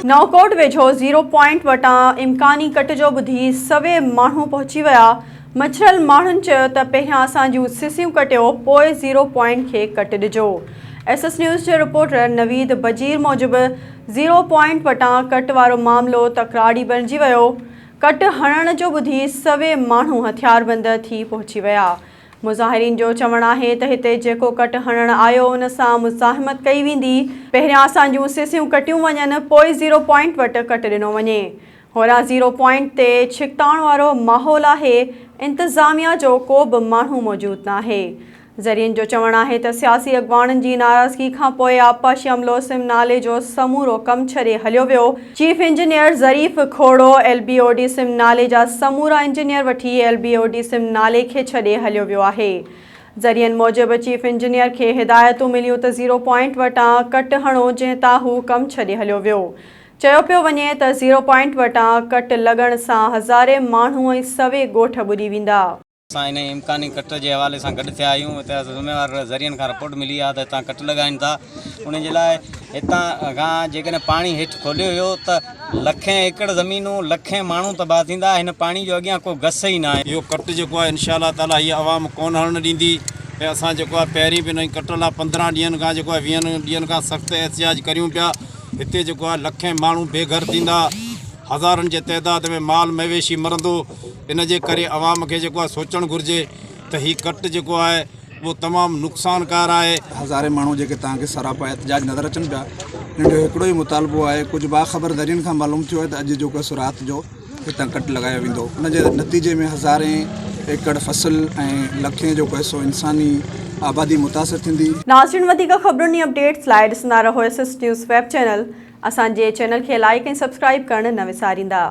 नौकोट वेझो 0 पॉइंट वटां इम्कानी कट जो ॿुधी सवे माण्हू पहुची विया। मछरल माण्हुनि चयो त पहिरियां असां जूं सिसियूं कटियो, पोइ 0 पॉइंट खे कट ॾिजो। SS न्यूज़ जे रिपोर्टर नवीद बजीर मूजिबि 0 पॉइंट वटां कट वारो मामिलो तकरारी बणिजी वियो। कट हणण जो ॿुधी सवे माण्हू हथियारबंद थी पहुची विया। मुज़ाहिरीन जो चवणु आहे त हिते जेको कट हणण आयो उन सां मुज़ाहिमत कई वेंदी। पहिरियां असां जूं सिसियूं कटियूं वञनि, पोइ 0 पॉइंट वटि कट ॾिनो वञे। होरा 0 पॉइंट ते छिकताइण वारो माहौल आहे। इंतिज़ामिया जो को बि माण्हू मौजूदु न आहे। ज़रियनि जो चवणु आहे त सियासी अॻवाननि जी नाराज़गी खां पोइ आबपाशी अमलो सिम नाले जो समूरो कमु छॾे हलियो वियो। चीफ इंजीनियर ज़रीफ़ खोड़ो LBOD सिम नाले जा समूरा इंजीनियर वठी LBOD सिम नाले खे छॾे हलियो वियो आहे। ज़रियनि मूजिबि चीफ इंजीनियर खे हिदायतूं मिलियूं त 0 पॉइंट वटां कट हणो, जंहिं तां हू कमु छॾे हलियो वियो। चयो पियो वञे त 0 पॉइंट वटां कट लॻण सां हज़ारे माण्हू ऐं सवे ॻोठ ॿुॾी वेंदा। असां इन इम्कानी कट जे हवाले सां गॾु थिया आहियूं। हिते ज़िम्मेवार ज़रियनि खां रिपोर्ट मिली आहे त हितां कट लॻाइनि था। उन जे लाइ हितां खां जेकॾहिं पाणी हेठि खोलियो हुयो त लखें एकड़ ज़मीनूं, लखें माण्हू तबाह थींदा। हिन पाणी जो अॻियां को घस ई न आहे। इहो कट जेको आहे इंशाअल्लाह ताला हीअ आवाम कोन हलणु ॾींदी। ऐं असां जेको आहे पहिरीं बि हिन कट लाइ 15 ॾींहंनि खां जेको आहे 20 ॾींहंनि खां सख़्तु एहतिजाज करियूं पिया। हिते जेको आहे लखें माण्हू बेघर थींदा, हज़ारनि जे तइदाद में माल मवेशी मरंदो। इन जे करे आवाम खे जेको आहे सोचणु घुरिजे त हीउ कट जेको आहे उहो तमामु नुक़सानकार आहे। हज़ारे माण्हू जेके तव्हांखे सरापा एहतिजाज नज़र अचनि पिया, हिन जो हिकिड़ो ई मुतालबो आहे। कुझु बाख़बर ज़रियनि खां मालूम थियो आहे त अॼु जेको राति जो हितां कट लॻायो वेंदो। उन जे नतीजे में हज़ारे एकड़ फसल ऐं लखें जो पैसो इंसानी आबादी मुतासिर थींदी। नाज़रीन, वधीक ख़बरुनि जी अपडेट्स लाइ ॾिसंदा रहो SS न्यूज़ वेब चैनल। असांजे चैनल खे लाइक ऐं सब्सक्राइब करणु न विसारींदा।